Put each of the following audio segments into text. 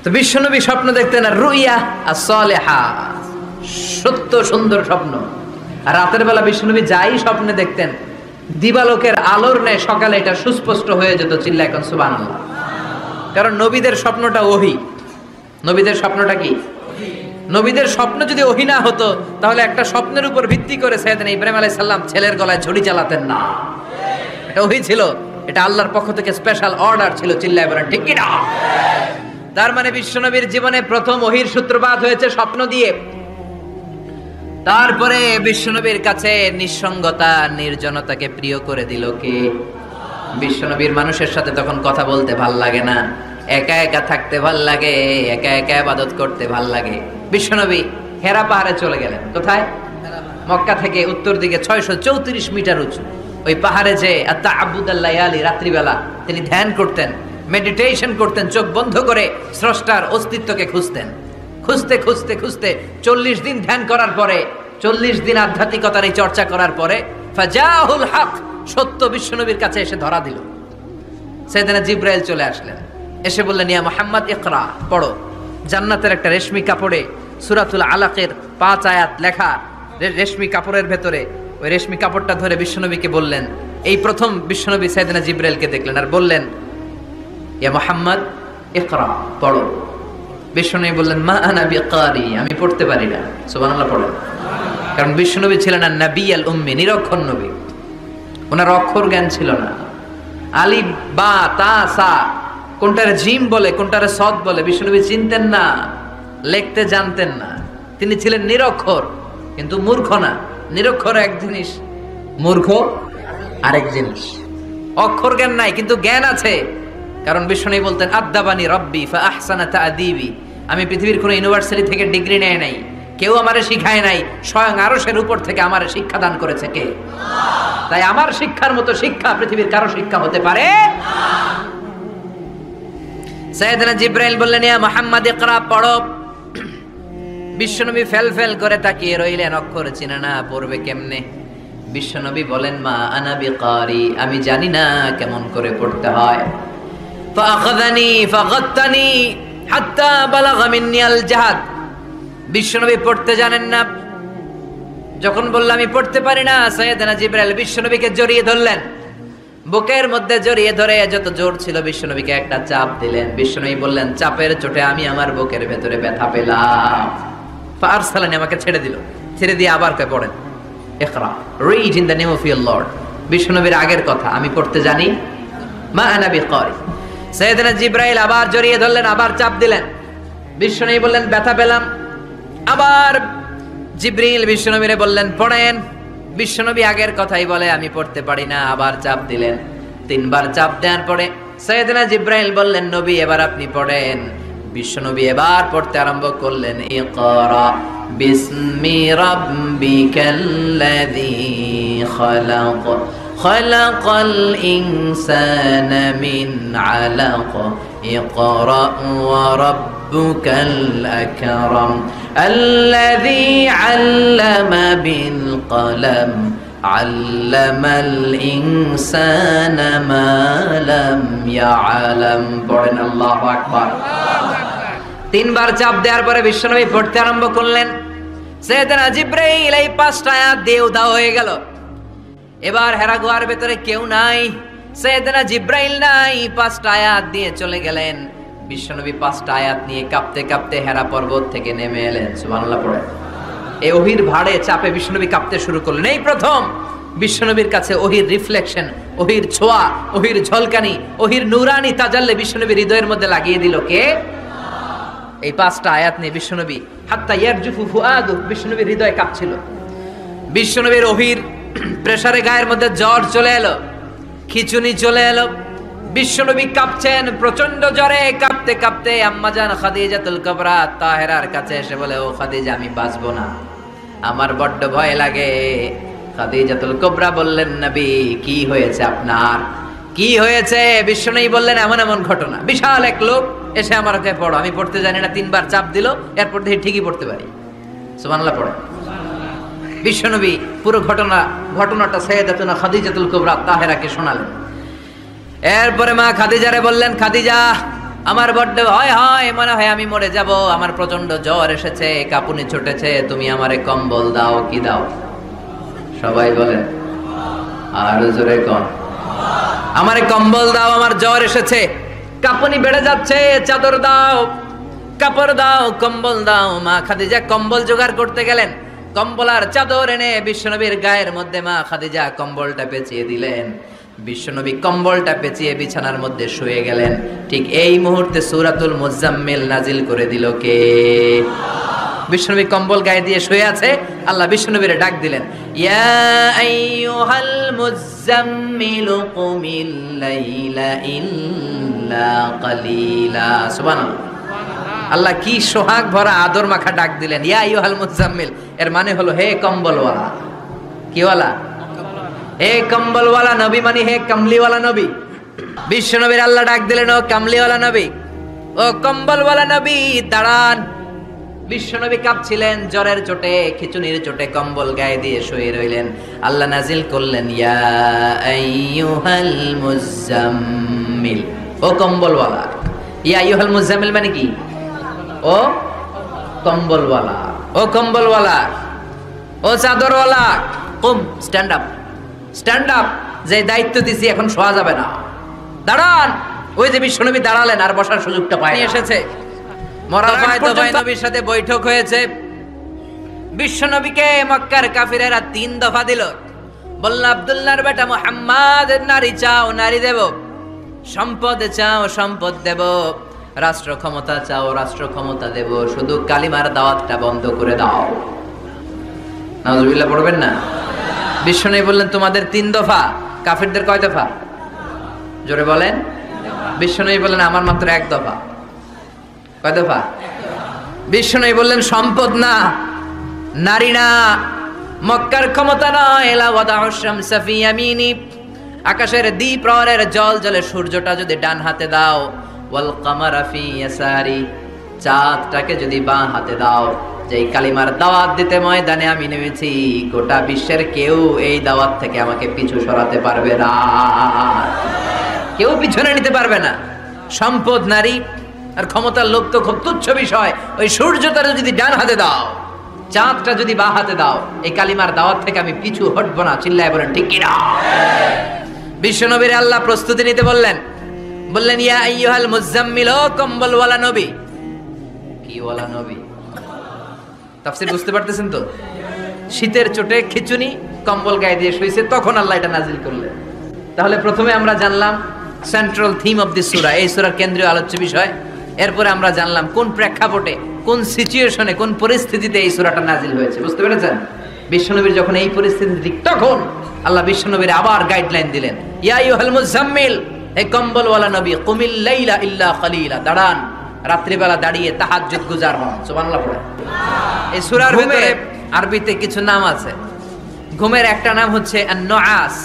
তো বিশ্বনবী স্বপ্ন দেখতেন আর রুইয়া as-সালিহা, সত্য সুন্দর স্বপ্ন। আর রাতের বেলা বিশ্বনবী যাই স্বপ্নে দেখতেন দিবালোকের আলোর ন্যায় সকালে এটা সুস্পষ্ট হয়ে যেত। চিল্লা এখন সুবহানাল্লাহ। কারণ নবীদের স্বপ্নটা ওহী। নবীদের স্বপ্নটা কি? নবীদের স্বপ্ন যদি ওহী না হতো তাহলে একটা স্বপ্নের উপর ভিত্তি করে সাইয়েদনা ইব্রাহিম আলাইহিস সালাম ছেলের গলায় ঝুড়ি চালাতেন না। এটা ওহী ছিল, এটা আল্লাহর পক্ষ থেকে স্পেশাল অর্ডার ছিল। চিল্লায় বলেন ঠিক কি না? তার মানে বিশ্বনবীর জীবনে প্রথম ওহীর সূত্রপাত হয়েছে স্বপ্ন দিয়ে। তারপরে বিশ্বনবীর কাছে নিঃসঙ্গতা নির্জনতাকে প্রিয় করে দিল কে? বিশ্বনবীর মানুষের সাথে তখন কথা বলতে ভাল লাগে না, একা একা থাকতে ভাল লাগে, একা একা ইবাদত করতে ভাল লাগে। বিশ্বনবী হেরা পাহাড়ে চলে গেলেন। কোথায়? মক্কা থেকে উত্তর দিকে 634 মিটার উঁচু ওই পাহাড়ে যে তাআব্বুদাল লায়ালি, রাত্রিবেলা তিনি ধ্যান করতেন, মেডিটেশন করতেন, চোখ বন্ধ করে স্রষ্টার অস্তিত্বকে খুঁজতেন। খুঁজতে খুঁজতে খুঁজতে 40 দিন ধ্যান করার পরে, 40 দিন আধ্যাত্মিকতার এই চর্চা করার পরে ফাজাহুল হক, সত্য বিশ্বনবীর কাছে এসে ধরা দিল। সাইয়েদনা জিবরাইল চলে আসলেন, এসে বললেন ইয়া মুহাম্মদ ইকরা, পড়ো। জান্নাতের একটা রেশমি কাপড়ে সূরাতুল আলাকের 5 আয়াত লেখা, রেশমি কাপড়ের ভেতরে ওই রেশমি কাপড়টা ধরে বিশ্বনবীকে বললেন। এই প্রথম বিশ্বনবী সাইয়েদনা জিবরাইলকে দেখলেন আর বললেন ইয়া মুহাম্মদ ইকরা, পড়ো। বিশ্বনবী বললেন মা আনা বিকারি, আমি পড়তে পারি না। সুবহানাল্লাহ পড়েন। কারণ বিশ্বনবী ছিলেন আর নবী আল উম্মি, নিরক্ষর নবী। ওনার অক্ষর জ্ঞান ছিল না। আলিফ বা তা সা কোনটারে জিম বলে কোনটারে সদ বলে বিশ্বনবী চিনতেন না, লিখতে জানতেন না। তিনি ছিলেন নিরক্ষর, কিন্তু মূর্খ না। নিরক্ষর এক জিনিস, মূর্খ আরেক জিনিস। অক্ষর জ্ঞান নাই কিন্তু জ্ঞান আছে। কারণ বিশ্বনবী বলতেন আদাবানি রব্বি ফা আহসানা তা'দীবি, আমি পৃথিবীর কোনো ইউনিভার্সিটি থেকে ডিগ্রি নেয় নাই, কেউ আমারে শিখায় নাই, স্বয়ং আরশের উপর থেকে আমারে শিক্ষা দান করেছে কে? তাই আমার শিক্ষার মতো শিক্ষা পৃথিবীর কারো শিক্ষা হতে পারে না। সাইয়েদনা জিবরাইল বললেন ইয়া মুহাম্মদ ইকরা, পড়ো। বিশ্বনবী ফেল ফেল করে তাকিয়ে রইলেন, অক্ষর চিনে না, পড়বে কেমনে? বিশ্বনবী বলেন মা আনা বিকারি, আমি জানি না কেমন করে পড়তে হয়। ফাআখাযানি ফাগাত্তানি হাত্তা বালাগা মিন্নি আল জাহাদ, বিশ্বনবী পড়তে জানেন না। যখন বললাম আমি পড়তে পারি না, সাইয়েদনা জিবরাইল বিশ্বনবীকে জড়িয়ে ধরলেন, বুকের মধ্যে জড়িয়ে ধরে যত জোর ছিল বিশ্বনবীকে একটা চাপ দিলেন। বিশ্বনবী বললেন চাপের চোটে আমি আমার বুকের ভেতরে ব্যথা পেলাম। ফারসালানি, আমাকে ছেড়ে দিল। ছেড়ে দিয়ে আবার কে পড়েন ইকরা, read in the name of your lord. বিশ্বনবীর আগের কথা, আমি পড়তে জানি, মা আনা বিকারি। সাইয়েদনা জিবরাইল আবার জড়িয়ে ধরলেন, আবার চাপ দিলেন। বিশ্বনবী বললেন ব্যথা পেলাম। আবার জিবরিল বিশ্বনবীরে বললেন পড়েন। বিশ্বনবী আগের কথাই বলে আমি পড়তে পারি না, আবার চাপ দিলেন। 3 বার চাপ দেওয়ার পরে সাইয়েদনা জিবরাইল বললেন নবী এবার আপনি পড়েন। বিশ্বনবী এবার পড়তে আরম্ভ করলেন ইকরা বিসমি রাব্বিকাল্লাযী খালাক খালাকাল ইনসানা মিন আলাক ইকরা ওয়া রাব্বুকাল আকরাম الذي علم بالقلم علم الإنسان ما لم يعلم। পড়েন আল্লাহু আকবার। 3 বার চাপ দেওয়ার পরে বিশ্বনবী পড়তে আরম্ভ করলেন। সাইয়েদনা জিবরাইল এই 5টা আয়াত দিয়ে উধাও হয়ে গেল। এবার হেরা গুহার ভেতরে কেউ নাই, সাইয়েদনা জিবরাইল নাই, 5টা আয়াত দিয়ে চলে গেলেন। বিশ্বনবী 5টা আয়াত নিয়ে কাঁপতে কাঁপতে হেরা পর্বত থেকে নেমে এলেন। সুবহানাল্লাহ পড়েন। এই ওহীর ভাড়ে চাপে বিশ্বনবী কাঁপতে শুরু করলেন। এই প্রথম বিশ্বনবীর কাছে ওহীর রিফ্লেকশন, ওহীর ছোঁয়া, ওহীর ঝলকানি, ওহীর নূরানি তাজাল্লি বিশ্বনবীর হৃদয়ের মধ্যে লাগিয়ে দিল কে? এই 5টা আয়াত নিয়ে বিশ্বনবী হাত্তা ইয়ারজুফু ফুআদু, বিশ্বনবীর হৃদয় কাঁপছিল। বিশ্বনবীর ওহীর প্রেসারে গায়ের মধ্যে জ্বর চলে এলো, খিঁচুনি চলে এলো। বিশ্বনবী কাঁপছেন প্রচন্ড জ্বরে। কাঁপতে কাঁপতে আম্মাজান খাদিজাতুল কুবরা তাহেরার কাছে এসে বলে ও খাদিজা আমি বাঁচবো না, আমার বড্ড ভয় লাগে। খাদিজাতুল কুবরা বললেন নবী কি হয়েছে আপনার, কি হয়েছে? বিশ্বনবী বললেন এমন এমন ঘটনা। বিশাল এক লোক এসে আমার কাছে পড়ো, আমি পড়তে জানি না, 3 বার চাপ দিল, এরপর দেখি ঠিকই পড়তে পারি। সুবহানাল্লাহ পড়ে। বিশ্বনবী পুরো ঘটনাটা সাইয়েদাতুনা খাদিজাতুল কুবরা তাহেরাকে শোনালেন। এরপরে মা খাদিজারে বললেন খাদিজা আমার বড্ড ভয় হয়, মনে হয় আমি মরে যাব, আমার প্রচন্ড জ্বর এসেছে, কাঁপুনি ছুটেছে, তুমি আমারে কম্বল দাও। কি দাও? সবাই বলেন আর জোরে কোন, আমারে কম্বল দাও, আমার জ্বর এসেছে, কাঁপুনি বেড়ে যাচ্ছে, চাদর দাও, কাপড় দাও, কম্বল দাও। মা খাদিজা কম্বল জোগাড় করতে গেলেন, কম্বল আর চাদর এনে বিশ্বনবীর গায়ের মধ্যে মা খাদিজা কম্বলটা পেঁচিয়ে দিলেন। বিশ্বনবী কম্বলটা পেঁচিয়ে বিছানার মধ্যে শুয়ে গেলেন। ঠিক এই মুহূর্তে সূরাতুল মুজাম্মিল নাজিল করে দিল কে? বিশ্বনবী কম্বল গায়ে দিয়ে শুয়ে আছে, আল্লাহ বিশ্বনবীরে ডাক দিলেন, ইয়া আইয়ুহাল মুজাম্মিল কুমিল লাইলা ইল্লা কালিলা। সুবহানাল্লাহ। আল্লাহ কি সোহাগ ভরা আদর মাখা ডাক দিলেন, ইয়া আইয়ুহাল মুজাম্মিল। এর মানে হলো হে কম্বলওয়ালা। কি ওয়ালা? হে কম্বলওয়ালা নবী, মানে হে কমলিওয়ালা নবী। বিশ্বনবীর আল্লাহ ডাক দিলেন, ও কমলিওয়ালা নবী, ও কম্বলওয়ালা নবী, দাঁড়ান। বিশ্বনবী কাঁপছিলেন জ্বরের চোটে, খিচুনির চোটে, কম্বল গায়ে দিয়ে শুয়ে রইলেন। আল্লাহ নাজিল করলেন, ইয়া আইয়ুহাল মুজাম্মিল, ও কম্বলওয়ালা। ইয়া আইয়ুহাল মুজাম্মিল মানে কি? ও কম্বলওয়ালা, ও কম্বলওয়ালা, ও চাদরওয়ালা, কুম, স্ট্যান্ড আপ, স্ট্যান্ড আপ। যে দায়িত্ব দিছি এখন শোয়া যাবে না, দাঁড়ান। ওই যে বিশ্বনবী দাঁড়ালেন, আর বসার সুযোগটা পায়নি। এসেছে মরার ভয় তো ভয়, নবীর সাথে বৈঠক হয়েছে। বিশ্বনবীকে মক্কার কাফিরেরা 3 দফা দিল। বলল, আব্দুল্লাহর বেটা মুহাম্মদ, নারী চাও নারী দেব, সম্পদ চাও সম্পদ দেব, রাষ্ট্র ক্ষমতা চাও রাষ্ট্র ক্ষমতা দেব, শুধু কালিমার দাওয়াতটা বন্ধ করে দাও। নাউজুবিল্লাহ পড়বেন না? বিশ্বনবী বললেন, তোমাদের 3 দফা, কাফিরদের কয় দফা? জোরে বলেন। বিশ্বনবী বললেন, আমার মাত্র 1 দফা। কয় দফা? বিশ্বনবী বললেন, সম্পদ না, নারী না, মক্কার ক্ষমতা নয়, লা ওয়াদাউ শামসা ফি ইয়ামিনি, আকাশের দ্বিপ্রহরের জল জলে সূর্যটা যদি ডান হাতে দাও, ওয়াল কামারা ফি ইয়াসারি, চাঁদটাকে যদি বাঁ হাতে দাও। যেই কালিমার দাওয়াত দিতে ময়দানে আমি নেমেছি, গোটা বিশ্বের কেউ এই দাওয়াত থেকে আমাকে পিছু সরাতে পারবে না, কেউ পিছনে নিতে পারবে না। সম্পদ, নারী আর ক্ষমতার লোভ তো খুব তুচ্ছ বিষয়। ওই সূর্যটা যদি ডান হাতে দাও, চাঁদটা যদি বাঁ হাতে দাও, এই কালিমার দাওয়াত থেকে আমি পিছু হটবো না। চিল্লায় বলেন ঠিক কি না? বিশ্বনবীর আল্লাহ প্রস্তুতি নিতে বললেন, বললেন, ইয়া আইয়ুহাল মুজাম্মিল, ও কম্বলওয়ালা নবী। কি ওয়ালা নবী? তাফসীর বুঝতে পারতেছেন তো? শীতের চোটে খিচুনি, কম্বল গায়ে দিয়ে শুয়েছে, তখন আল্লাহ এটা নাজিল করলেন। তাহলে প্রথমে আমরা জানলাম সেন্ট্রাল থিম অফ দিস সূরা, এই সূরার কেন্দ্রীয় আলোচ্য বিষয়। এরপরে আমরা জানলাম কোন প্রেক্ষাপটে, কোন সিচুয়েশনে, কোন পরিস্থিতিতে এই সূরাটা নাজিল হয়েছে। বুঝতে পেরেছেন? বিশ্বনবীর যখন এই পরিস্থিতি, তখন আল্লাহ বিশ্বনবীর আবার গাইডলাইন দিলেন, ইয়া আইয়ুহাল মুজাম্মিল, হে কম্বলওয়ালা নবী, কুমিল লাইলা ইল্লা কালিলা, দাঁড়ান, রাত্রিবেলা দাঁড়িয়ে তাহাজ্জুদ গুজার হন। সুবহানাল্লাহ পড়ে। এই সূরার ভিতরে আরবিতে কিছু নাম আছে। ঘুমের একটা নাম হচ্ছে আন-নুআস।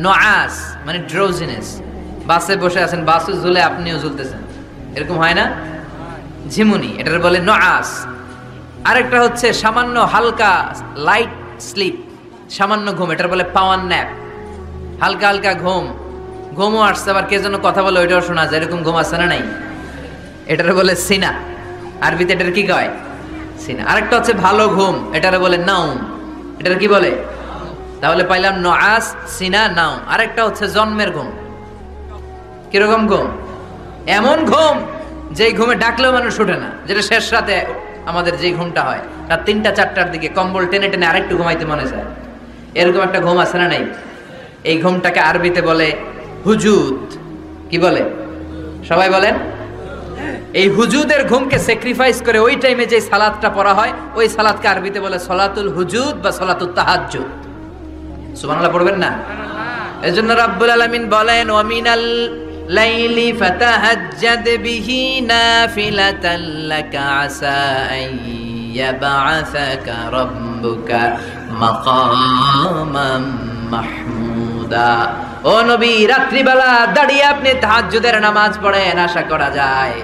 নুআস মানে ড্রোজিনেস। বাসে বসে আছেন, বাসে ঝুলে আপনিও ঝুলতেছেন, এরকম হয় না? ঝিমুনি, এটার বলে নুআস। আরেকটা হচ্ছে সামান্য হালকা লাইট স্লিপ, সামান্য ঘুম, এটার বলে পাওয়ার ন্যাপ। হালকা হালকা ঘুম, ঘুমও আসছে, আবার কে যেন কথা বলে ওইটাও শোনা যায়, এরকম ঘুম আসছে না নাই? এটার বলে সিনা। আরবিতে এটার কি কয়? সিনা। আরেকটা হচ্ছে ভালো ঘুম, এটার বলে নাউম। এটার কি বলে? তাহলে পাইলাম নুআস, সিনা, নাউম। আরেকটা হচ্ছে জন্মের ঘুম। কিরকম ঘুম? এমন ঘুম যেই ঘুমে ডাকলেও মানুষ উঠে না, যেটা শেষ রাতে আমাদের যে ঘুমটা হয়, রাত 3টা-4টার দিকে কম্বল টেনে টেনে আরেকটু ঘুমাইতে মনে যায়, এরকম একটা ঘুম আছে না নাই? এই ঘুমটাকে আরবিতে বলে হুজুদ। কি বলে? সবাই বলেন। এই হুজুদের ঘুমকে স্যাক্রিফাইস করে ওই টাইমে যে সালাতটা পড়া হয়, ওই সালাতকে আরবিতে বলে সলাতুল হুজুদ বা সলাতুত তাহাজ্জুদ। সুবহানাল্লাহ পড়বেন না? এজন্য রাব্বুল আলামিন বলেন, ওয়া মিনাল লাইলি ফাতাহাজ্জাদ বিহি নাফিলাতাল লাকা আসা আন ইয়াবআসাকা রাব্বুকা মাকামান মাহমুদা। ও নবী, রাত্রিবেলা দাঁড়িয়ে আপনি তাহাজ্জুদের নামাজ পড়েন, আশা করা যায়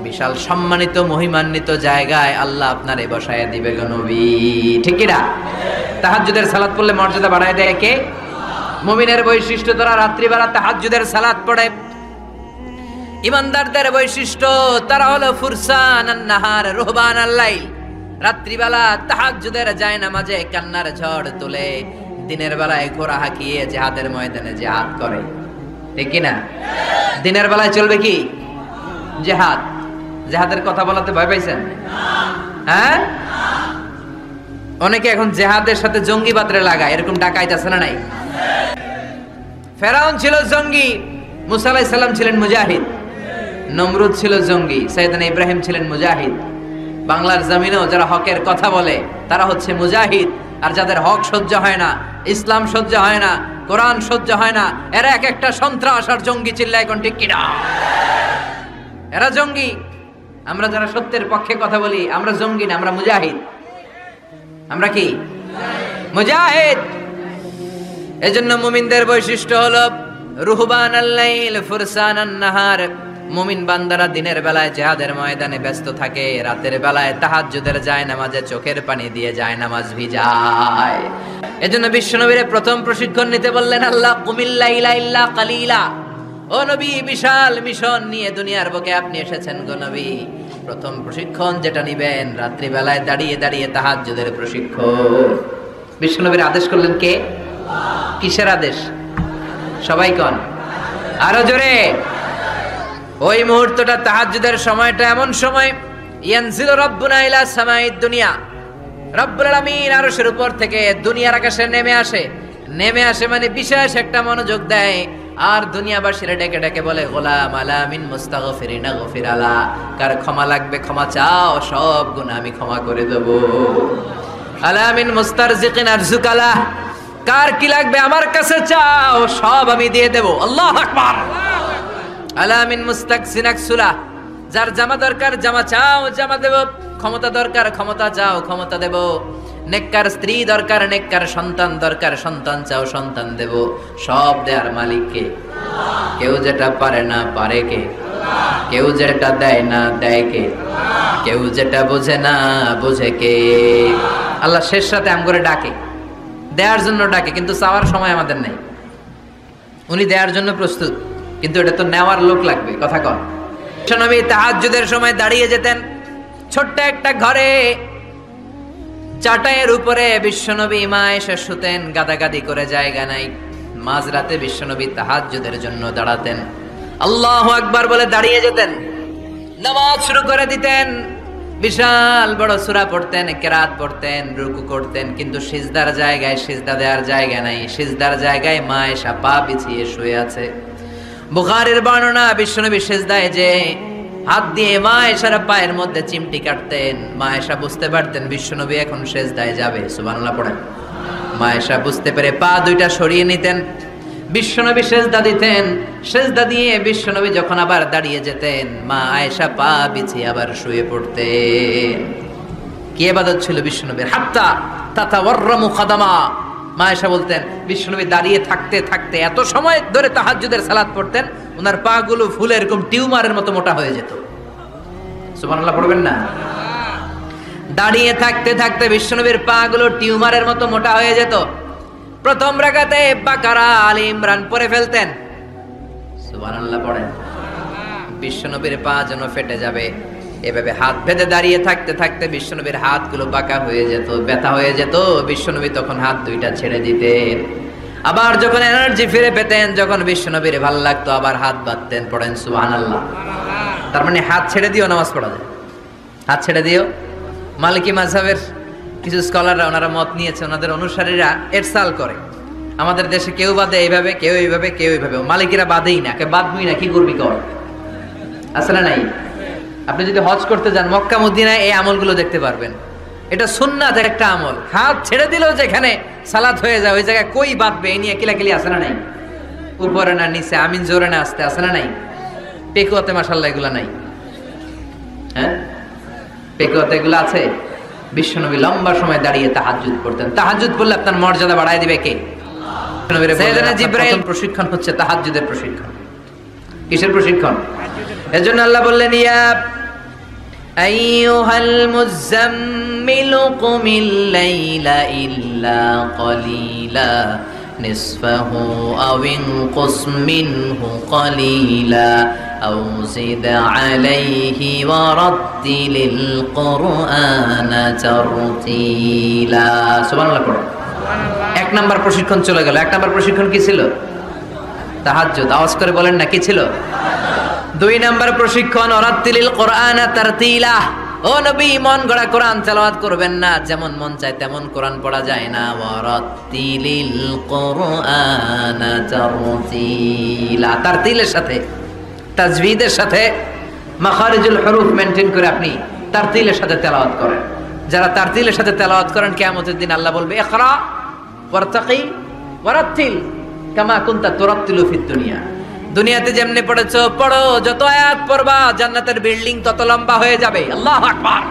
বিশাল সম্মানিত মহিমান্বিত জায়গায় আল্লাহ আপনারে বসায় দিবে গো নবী। ঠিক কি না? তাহাজ্জুদের সালাত পড়লে মর্যাদা বাড়ায় দেয় কে? মুমিনের বৈশিষ্ট্য, তারা রাত্রিবেলা তাহাজ্জুদের সালাত পড়ে। ইমানদারদের বৈশিষ্ট্য তারা হলো ফুরসান আন-নাহার রুহবান আল-লাইল। রাত্রিবেলা তাহাজ্জুদের জায়নামাজে কান্নার ঝড় তুলে দিনের বেলায় ঘোড়া হাঁকিয়ে জিহাদের ময়দানে জিহাদ করে, ঠিক কি না? দিনের বেলায় চলবে কি জিহাদ? জিহাদের কথা বলাতে ভয় পাইছেন? হ্যাঁ, অনেকে এখন জিহাদের সাথে জঙ্গিবাদরে লাগায়, এরকম ডাকাইত আছে না নাই? ফেরাউন ছিল জঙ্গি, মুসা আলাইহিস সালাম ছিলেন মুজাহিদ। নমরুদ ছিল জঙ্গি, সাইয়েদনা ইব্রাহিম ছিলেন মুজাহিদ। বাংলার জমিনেও যারা হকের কথা বলে তারা হচ্ছে মুজাহিদ। আর যাদের হক সহ্য হয় না, ইসলাম সহ্য হয় না, কোরআন সহ্য হয় না, এরা এক একটা সন্ত্রাস আর জঙ্গি। চিল্লায় কোন ঠিক কিনা? এরা জঙ্গি। আমরা যারা সত্যের পক্ষে কথা বলি আমরা জঙ্গি না, আমরা মুজাহিদ। আমরা কি মুজাহিদ? এজন্য মুমিনদের বৈশিষ্ট্য হলো রুহবান আল-লাইল ফুরসান আন-নাহার। মুমিন বান্দারা দিনের বেলায় জিহাদের ময়দানে ব্যস্ত থাকে, রাতের বেলায় তাহাজ্জুদের জায়নামাজে চোখের পানি দিয়ে জায়নামাজ ভিজায়। এজন্য বিশ্বনবীর প্রথম প্রশিক্ষণ নিতে বললেন আল্লাহ, কুমিল লাইলা ইল্লা কালিলা। ও নবী, বিশাল মিশন নিয়ে দুনিয়ার বুকে আপনি এসেছেন গো নবী। প্রথম প্রশিক্ষণ যেটা নিবেন রাত্রি বেলায় দাঁড়িয়ে দাঁড়িয়ে তাহাজ্জুদের প্রশিক্ষণ। বিশ্বনবীর আদেশ করলেন কে? কিসের আদেশ? সবাই কোন আরো জোরে। ওই মুহূর্তটা তাহাজ্জুদের সময়টা এমন সময়, ইয়ানজিলু রাব্বুনা ইলা সামাইদ দুনিয়া, রব্বুল আলামিন আরশের উপর থেকে দুনিয়ার আকাশে নেমে আসে। নেমে আসে মানে বিশেষ একটা মনোযোগ দেয়, আর দুনিয়াবাসীরা ডেকে ডেকে বলে, গোলাম আলা মিন মুস্তাগফিরিনা গফির আলা। কার ক্ষমা লাগবে ক্ষমা চাও, সব গুনাহ আমি ক্ষমা করে দেব। আলা মিন মুস্তারজিকিন আরজুক আলা। কার কি লাগবে আমার কাছে চাও, সব আমি দিয়ে দেব। আল্লাহু আকবার। আলা মিন মুস্তাকসিন আকসুলা। যার জামা দরকার জামা চাও, জামা দেব। ক্ষমতা দরকার ক্ষমতা চাও, ক্ষমতা দেব। নেককার স্ত্রী দরকার, নেককার সন্তান দরকার, সন্তান চাও, সন্তান দেব। সব দেয়ার মালিক কে? কেউ যেটা পারে না পারে কে? কেউ যেটা দেয় না দেয় কে? কেউ যেটা বোঝে না বোঝে কে? আল্লাহ শেষ রাতে আম করে ডাকে, দেয়ার জন্য ডাকে, কিন্তু চাওয়ার সময় আমাদের নেই। উনি দেয়ার জন্য প্রস্তুত, কিন্তু এটা তো নেওয়ার লোক লাগবে। কথা কন। নবী তাহাজ্জুদের সময় দাঁড়িয়ে যেতেন ছোট্ট একটা ঘরে, চাটাইয়ের উপরে বিশ্বনবী মা এসে শুতেন, গাদাগাদি করে জায়গা নাই। মাঝরাতে বিশ্বনবী তাহাজ্জুদের জন্য দাঁড়াতেন, আল্লাহু আকবার বলে দাঁড়িয়ে যেতেন, নামাজ শুরু করে দিতেন। বিশাল বড় সূরা পড়তেন, কেরাত পড়তেন, রুকু করতেন, কিন্তু সিজদার জায়গায় সিজদা দেওয়ার জায়গা নাই। সিজদার জায়গায় মা এসে পা বিছিয়ে শুয়ে আছে। বুখারীর বর্ণনা, বিশ্বনবী সিজদায় যে হাত দিয়ে মা এশার পায়ের মধ্যে চিমটি কাটতেন। মা এশা বুঝতে পারতেন বিশ্বনবী এখন সিজদায় যাবে। সুবহানাল্লাহ পড়েন। মা এশা বুঝতে পেরে পা দুইটা সরিয়ে নিতেন, বিশ্বনবী সিজদা দিতেন। সিজদা দিয়ে বিশ্বনবী যখন আবার দাঁড়িয়ে যেতেন, মা আয়েশা পা বিছিয়ে আবার শুয়ে পড়তেন। কি ইবাদত ছিল বিশ্বনবীর! হাত্তা তাতাওয়াররামু খাদামা। মা আয়েশা বলতেন বিশ্বনবী দাঁড়িয়ে থাকতে থাকতে এত সময় ধরে তাহাজ্জুদের সালাত পড়তেন, ওনার পা গুলো ফুলে এরকম টিউমারের মতো মোটা হয়ে যেত। সুবহানাল্লাহ পড়বেন না? দাঁড়িয়ে থাকতে থাকতে বিশ্বনবীর পা গুলো টিউমারের মতো মোটা হয়ে যেত। প্রথম রাকাতে বাকারা আলে ইমরান পড়ে ফেলতেন। সুবহানাল্লাহ পড়েন। বিশ্বনবীর পা যেন ফেটে যাবে, এভাবে হাত বেঁধে দাঁড়িয়ে থাকতে থাকতে বিশ্বনবীর হাতগুলো বাঁকা হয়ে যেত, ব্যথা হয়ে যেত। বিশ্বনবী তখন হাত দুইটা ছেড়ে দিতেন। আবার যখন এনার্জি ফিরে পেতেন, যখন বিশ্বনবীর ভালো লাগতো, আবার হাত বাঁধতেন। পড়েন সুবহানাল্লাহ। তার মানে হাত ছেড়ে দিও নামাজ পড়া যায়। হাত ছেড়ে দিও। মালিকি মাযহাবের কিছু স্কলাররা ওনারা মত নিয়েছে, ওনাদের অনুসারীরা এরসাল করে। আমাদের দেশে কেউ বাদে এইভাবে, কেউ এইভাবে, কেউ এইভাবে। মালিকিরা বাদেই না, কে বাদবি না, কি করবি কর। আসলে নাই। আপনি যদি হজ করতে যান মক্কা মদিনায় এই আমলগুলো দেখতে পারবেন। এটা সুন্নাতের একটা আমল। হাত ছেড়ে দিলেও যেখানে সালাত হয়ে যায় ওই জায়গায় কই বাঁধবে এই নিয়ে কিলাকিলি আছে না নাই? উপরে না নিচে, আমিন জোরে না আসতে, আছে না নাই? পেকুয়াতে মাশাআল্লাহ এগুলা নাই। হ্যাঁ, পেকুয়াতে এগুলো আছে। বিশ্বনবী লম্বা সময় দাঁড়িয়ে তাহাজ্জুদ পড়তেন। তাহাজ্জুদ পড়লে আপনার মর্যাদা বাড়ায় দিবে কে? সাইয়েদনা জিবরাইল। প্রশিক্ষণ হচ্ছে তাহাজ্জুদের প্রশিক্ষণ। কিসের প্রশিক্ষণ? এজন্য আল্লাহ বললেন, ইয়া আইয়ুহাল মুযাম্মিলু কুমিল লাইলা ইল্লা কলিলা নিসফাহু আও ইনকুস মিনহু ক্বালিলা আও জিদ আলাইহি ওয়া রাত্তিলিল কুরআনা তারতিলা। সুবহানাল্লাহ পড়ো। এক নাম্বার প্রশিক্ষণ চলে গেল। এক নাম্বার প্রশিক্ষণ কি ছিল? তাহাজ্জুদ। আওয়াজ করে বলেন না, কি ছিল? দুই নাম্বার প্রশিক্ষণ ওয়ারাত্তিলিল কুরআনা তারতিলা। ও নবী, মন গড়া কোরআন তেলাওয়াত করবেন না, যেমন মন চায় তেমন কোরআন পড়া যায় না। ওয়ারাত্তিলিল কুরআনা তারতিলা। তারতিলের সাথে, তাজবিদের সাথে, মাখারিজুল হুরুফ মেইনটেইন করে আপনি তারতিলের সাথে তেলাওয়াত করেন। যারা তারতিলের সাথে তেলাওয়াত করেন, কিয়ামতের দিন আল্লাহ বলবে ইকরা ওয়ারতাকি ওয়ারাত্তিল কামা কুনতা তুরাত্তিলু ফিদ দুনিয়া। দুনিয়াতে যেমনে পড়েছো পড়ো, যত আয়াত পড়বা জান্নাতের বিল্ডিং তত লম্বা হয়ে যাবে। আল্লাহু আকবার।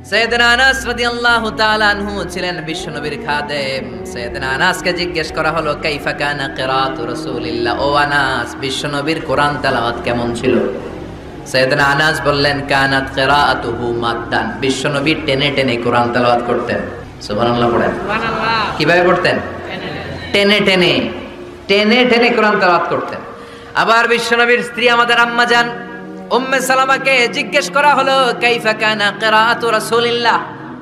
সাইয়েদনা আনাস রাদিয়াল্লাহু তাআলা আনহু ছিলেন বিশ্বনবীর খাদেম। সাইয়েদনা আনাসকে জিজ্ঞেস করা হলো কাইফা কানা কিরাআতু রাসূলিল্লাহ, ও আনাস, বিশ্বনবীর কোরআন তেলাওয়াত কেমন ছিল? সাইয়েদনা আনাস বললেন কানাত কিরাআতুহু মাদ্দান, বিশ্বনবী টেনে টেনে কোরআন তেলাওয়াত করতেন। সুবহানাল্লাহ পড়েন। সুবহানাল্লাহ। কিভাবে পড়তেন? টেনে টেনে টেনে টেনে কোরআন তেলাওয়াত করতেন। আবার বিশ্বনবীর স্ত্রী আমাদের আম্মা জান উম্মে সালামাকে জিজ্ঞেস করা হলো কাইফা কানা কিরাআতু রাসূলিল্লাহ,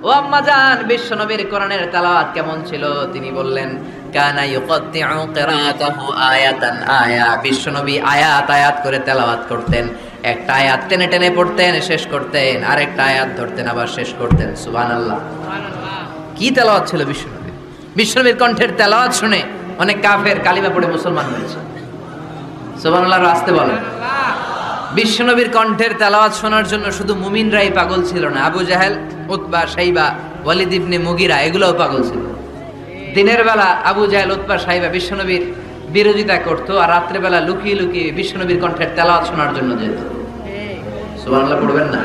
ও আম্মা জান, বিশ্বনবীর কোরআনের তেলাওয়াত কেমন ছিল? তিনি বললেন কানা ইউকাত্তিউ কিরাআতাহু আয়াতান আয়া, বিশ্বনবী আয়াত আয়াত করে তেলাওয়াত করতেন। একটা আয়াত টেনে টেনে পড়তেন, শেষ করতেন, আরেকটা আয়াত ধরতেন, আবার শেষ করতেন। সুবহানাল্লাহ। কি তেলাওয়াত ছিল বিশ্বনবীর! বিশ্বনবীর কণ্ঠের তেলাওয়াত শুনে অনেক কাফের কালিমা পড়ে মুসলমান হয়েছে। সুবহানাল্লাহ আসতে বলেন। বিশ্বনবীর কণ্ঠের তেলাওয়াত শোনার জন্য শুধু মুমিনরাই পাগল ছিল না, আবু জাহেল, উতবা, শাইবা, ওয়ালিদ ইবনে মুগিরা এগুলোও পাগল ছিল। দিনের বেলা আবু জাহেল, উতবা, শাইবা বিশ্বনবীর বিরোধিতা করত, আর রাত্রে বেলা লুকিয়ে লুকিয়ে বিশ্বনবীর কণ্ঠের তেলাওয়াত শোনার জন্য যেত। সুবহানাল্লাহ পড়বেন না?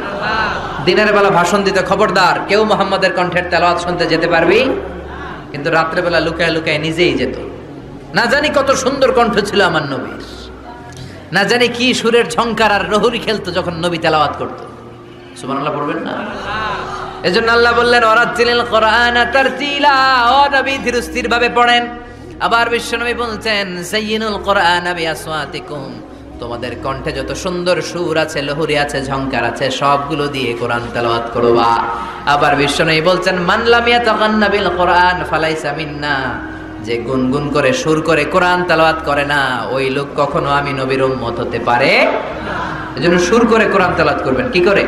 দিনের বেলা ভাষণ দিতে, খবরদার কেউ মুহাম্মাদের কণ্ঠের তেলাওয়াত শুনতে যেতে পারবি, কিন্তু রাত্রে বেলা লুকায় লুকায় নিজেই যেত। না জানি কত সুন্দর কণ্ঠ ছিল আমার নবীর, না জানি কি সুরের ঝংকার আর রহুরি খেলতো যখন নবী তেলাওয়াত করত। সুবহানাল্লাহ পড়বেন না? এজন্য আল্লাহ বললেন ওয়ারাত্তিলিল কুরআনা তারতিলা, ও নবী ধীরস্থির ভাবে পড়েন। আবার বিশ্বনবী বলছেন যায়িনুল কুরআনা বিআসওয়াতিকুম, তোমাদের কণ্ঠে যত সুন্দর সুর আছে, লহুরি আছে, ঝংকার আছে, সবগুলো দিয়ে কোরআন তেলাওয়াত করবা। আবার বিশ্বনবী বলছেন মান লাম ইয়াতাগান্না বিল কুরআন ফালাইসা মিন্না, যে গুনগুন করে সুর করে কোরআন তেলাওয়াত করে না, ওই লোক কখনো আমি নবীর উম্মত হতে পারে না। এজন্য সুর করে কোরআন তেলাওয়াত করবেন। কি করে?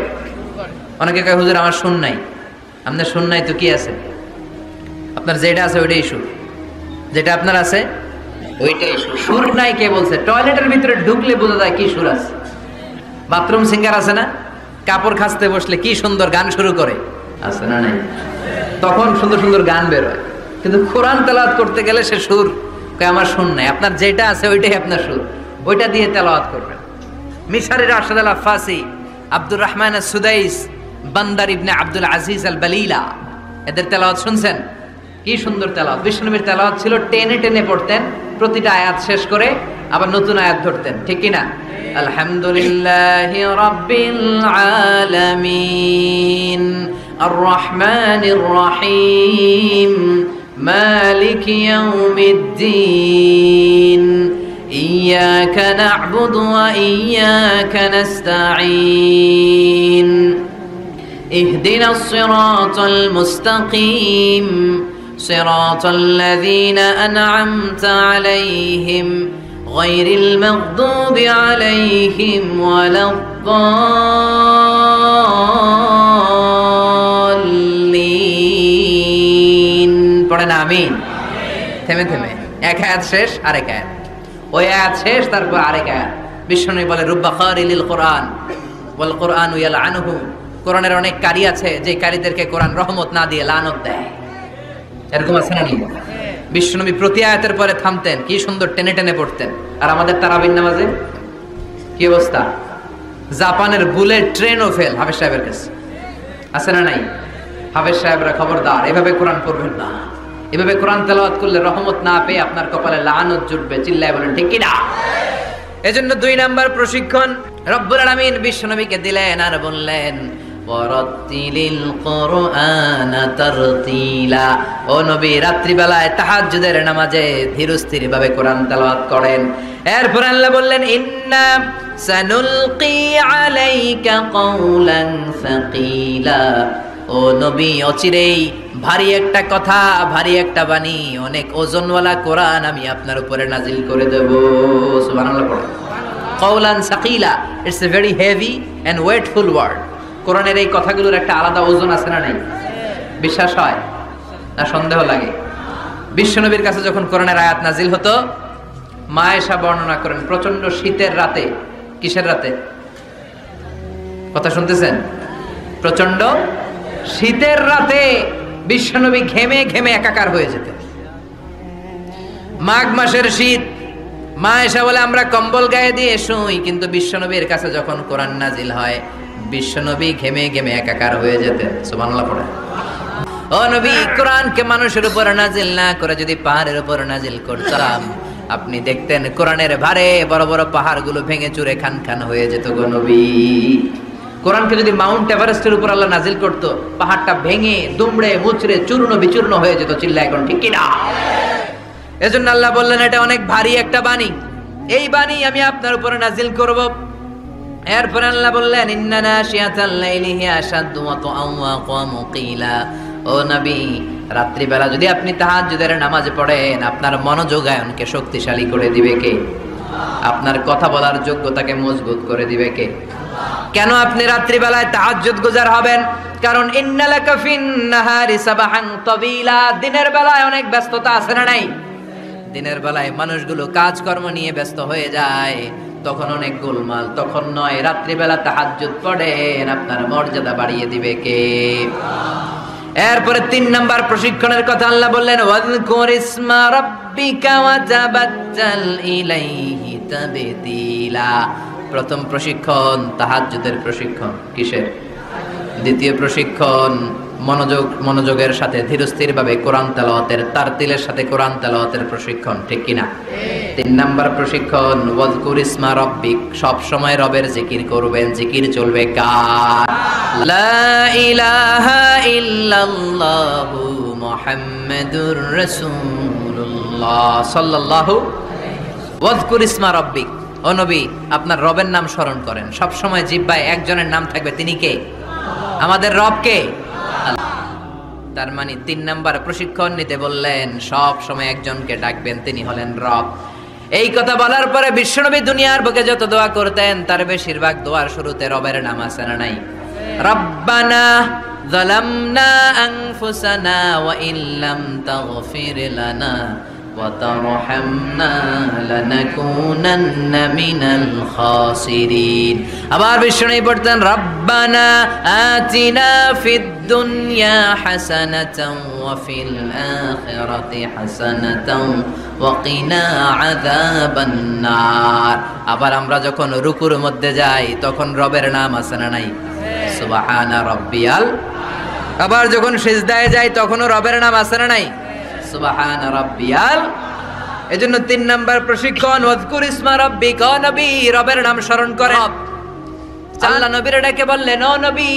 অনেকে কয় হুজুর আমার সুর নাই। আপনার সুর নাই তো কি আছে? আপনার যেটা আছে ওইটাই সুর, যেটা আপনার আছে ওইটাই সুর। সুর নাই কে বলছে? টয়লেটের ভিতরে ঢুকলে বোঝা যায় কি সুর আছে। বাথরুম সিঙ্গার আছে না, কাপড় খাসতে বসলে কি সুন্দর গান শুরু করে, আছে না নাই? তখন সুন্দর সুন্দর গান বের হয়। কিন্তু কোরআন তেলাওয়াত করতে গেলে সে সুর কয় আমার সুর নাই। আপনার যেটা আছে ওইটাই আপনার সুর, ওইটা দিয়ে তেলাওয়াত করবেন। মিশরের রাশেদ আল আফাসি, আব্দুর রহমান আস-সুদাইস, বান্দার ইবনে আব্দুল আজিজ আল বালিলা, এদের তেলাওয়াত শুনছেন? কি সুন্দর তেলাওয়াত! বিশ্বনবীর তেলাওয়াত ছিল টেনে টেনে পড়তেন, প্রতিটা আয়াত শেষ করে আবার নতুন আয়াত ধরতেন। ঠিক কি না? আলহামদুলিল্লাহি রাব্বিল আলামিন আর রহমানির রহিম মালিকি ইয়াউমিদ্দিন ইয়্যাকা না'বুদু ওয়া ইয়্যাকা নাস্তাঈন ইহদিনাস সিরাতাল মুস্তাকিম সিরাতাল লাযীনা আন'আমতা আলাইহিম গায়রিল মাগদুবি আলাইহিম ওয়ালাদ-দাল্লিন। পড়েন আমিন। থেমে থেমে এক আয়াত শেষ, আরেক আয়াত, ওই আয়াত শেষ, তারপর আরেক আয়াত। বিশ্বনবী বলে রুব্বা কারিলিল কোরআন ওয়াল কোরআনু ইয়ালআনুহু, কোরআনের অনেক কারি আছে যে কারীদেরকে কোরআন রহমত না দিয়ে লানত দেয়। এরকম আছে না? বিশ্বনবী প্রতি আয়াতের পরে থামতেন, কি সুন্দর টেনে টেনে পড়তেন। আর আমাদের তারাবির নামাজে কি অবস্থা? জাপানের বুলেট ট্রেনও ফেল হাফেজ সাহেবের কাছে, আছে না নাই? হাফেজ সাহেবরা খবরদার, এভাবে কোরআন পড়বেন না। এভাবে কোরআন তেলাওয়াত করলে রহমত না পেয়ে আপনার কপালে লানত জুটবে। চিল্লায় বলেন ঠিক কি না? এজন্য 2 নাম্বার প্রশিক্ষণ রব্বুল আলামিন বিশ্বনবীকে দিলেন আর বললেন ওয়ারাত্তিলিল কুরআনা তারতিলা। ও নবী রাত্রি বেলায় তাহাজ্জুদের নামাজে ধীরস্থির ভাবে কোরআন তেলাওয়াত করেন। এরপর আল্লাহ বললেন ইন্না সানুলকি আলাইকা কওলান সাকিলা। ও নবী অচিরেই ভারী একটা কথা, ভারী একটা বাণী, অনেক ওজনওয়ালা কোরআন আমি আপনার উপরে নাজিল করে দেব। সুবহানাল্লাহ পড়ে। কওলান সাকিলা, it's a very heavy and weightful word. কোরআনের এই কথাগুলোর একটা আলাদা ওজন আছে না নাই? বিশ্বাস হয় না সন্দেহ লাগে? বিশ্বনবীর কাছে যখন কোরআনের আয়াত নাজিল হতো, মা আয়েশা বর্ণনা করেন প্রচন্ড শীতের রাতে। কিসের রাতে? কথা শুনতেছেন? প্রচন্ড শীতের রাতে বিশ্বনবী ঘেমে ঘেমে একাকার হয়ে যেতেন। মাঘ মাসের শীত, মা আয়েশা বলে আমরা কম্বল গায়ে দিয়ে শুই, কিন্তু বিশ্বনবীর কাছে যখন কোরআন নাজিল হয় বিশ্বনবী ঘেমে ঘেমে একাকার হয়ে যেতেন। সুবহানাল্লাহ পড়ে। ও নবী, কোরআনকে মানুষের উপর নাজিল না করে যদি পাহাড়ের উপর নাজিল করতাম, আপনি দেখতেন কোরআনের ভারে বড় বড় পাহাড়গুলো ভেঙে চুরে খান খান হয়ে যেত গো নবী। কোরআনকে যদি মাউন্ট এভারেস্টের উপর আল্লাহ নাজিল করতো, পাহাড়টা ভেঙে দুমড়ে মুচড়ে চূর্ণ বিচূর্ণ হয়ে যেত। চিল্লা এখন ঠিক কিনা? এজন্য আল্লাহ বললেন এটা অনেক ভারী একটা বাণী, এই বাণী আমি আপনার উপরে নাজিল করব। এরপর আল্লাহ বললেন ইন্না নাশিয়াতাল লাইলি হিয়া আশাদ্দু ওয়াতআন ওয়া আকামু কিলা। ও নবী, রাত্রি বেলা যদি আপনি তাহাজ্জুদের নামাজ পড়েন, আপনার মনোযোগায়নকে শক্তিশালী করে দিবে কে? আপনার কথা বলার যোগ্যতাকে মজবুত করে দিবে কে? কেন আপনি রাত্রি বেলায় তাহাজ্জুদ গুজার হবেন? কারণ ইন্নালাকা ফিন নাহারি সাবাহান তাবিলা। দিনের বেলায় অনেক ব্যস্ততা আছে না নাই? দিনের বেলায় মানুষগুলো কাজকর্ম নিয়ে ব্যস্ত হয়ে যায়, তখন অনেক গোলমাল। তখন নয়, রাত্রিবেলা তাহাজ্জুদ পড়েন, আপনার মর্যাদা বাড়িয়ে দিবে কে? এরপরে 3 নাম্বার প্রশিক্ষণের কথা আল্লাহ বললেন ওয়াযকুর ইসমা রাব্বিকা ওয়া তাবাত্তাল ইলাইহি তাবতিলা। প্রথম প্রশিক্ষণ তাহাজ্জুদের প্রশিক্ষণ। কিসের? দ্বিতীয় প্রশিক্ষণ মনোযোগের সাথে ধীরস্থির ভাবে কোরআন তেলাওয়াতের, তারতিলের সাথে কোরআন তেলাওয়াতের প্রশিক্ষণ। ঠিক কিনা? 3 নাম্বার প্রশিক্ষণ ওয়াযকুর ইসমা রাব্বিক। সব সময় রবের জিকির করবেন। জিকির চলবে কার? লা ইলাহা ইল্লাল্লাহু মুহাম্মাদুর রাসূলুল্লাহ সাল্লাল্লাহু। ওয়াযকুর ইসমা রাব্বিক। ও নবী, আপনার রবের নাম স্মরণ করেন। সব সময় জিহ্বায় একজনের নাম থাকবে, তিনি কে? আমাদের রব কে? তার মানে 3 নাম্বার প্রশিক্ষণ নিতে বললেন, সব সময় একজনকে ডাকবেন, তিনি হলেন রব। এই কথা বলার পরে বিশ্বনবী দুনিয়ার বুকে যত দোয়া করতেন তার বেশিরভাগ দোয়ার শুরুতে রবের নাম আছে না নাই? রব্বানা যালামনা আনফুসানা ওয়া ইল্লাম তাগফির লানা ওয়া তারহামনা লানাকুনান্না মিনাল খাসিরিন। আবার বিশ্বনবী পড়তেন রব্বানা আতিনা ফিদ দুনিয়া হাসানাতাও ওয়া ফিল আখিরাতি হাসানাতাও ওয়া কিনা আযাবান নার। আবার আমরা যখন রুকুর মধ্যে যাই তখন রবের নাম আছে না নাই? সুবহানা রাব্বিয়াল। আবার যখন সিজদায় যাই তখনও রবের নাম আছে না নাই? সুবহানা রাব্বিয়াল। এজন্য 3 নাম্বার প্রশিক্ষণ ওয়াযকুর ইসমা রাব্বিক। ও নবী, রবের নাম স্মরণ করেন। আল্লাহ নবীর ডাকে বললেন ও নবী,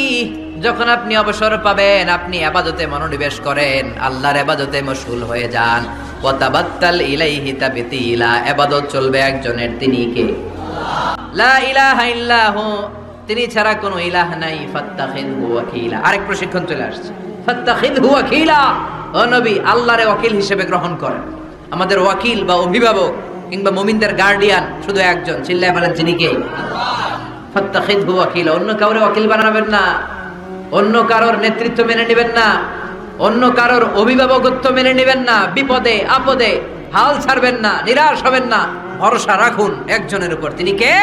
যখন আপনি অবসর পাবেন আপনি ইবাদতে মনোনিবেশ করেন, আল্লাহর ইবাদতে মশগুল হয়ে যান। ওয়া তাবাত্তাল ইলাইহি তাবতিলা। ইবাদত চলবে একজনের, তিনি কে? লা ইলাহা ইল্লাহু, তিনি ছাড়া কোনো ইলাহ নাই। ফাত্তাখিযহু ওয়াকিলা। আরেক প্রশিক্ষণ চলে আসছে, ফাত্তাখিযহু ওয়াকিলা। ও নবী, আল্লাহরে ওয়াকিল হিসেবে গ্রহণ করেন। আমাদের ওয়াকিল বা অভিভাবক কিংবা মুমিনদের গার্ডিয়ান শুধু একজন। চিল্লায় বলেন তিনি কে? ফাত্তাখিযহু ওয়াকিলা। অন্য কাউরে ওয়াকিল বানাবেন না, অন্য কারোর নেতৃত্ব মেনে নেবেন না, অন্য কারোর অভিভাবকত্ব মেনে নেবেন না। বিপদে আপদে হাল ছাড়বেন না, নিরাশ হবেন না, ভরসা রাখুন একজনের উপর, তিনি কে?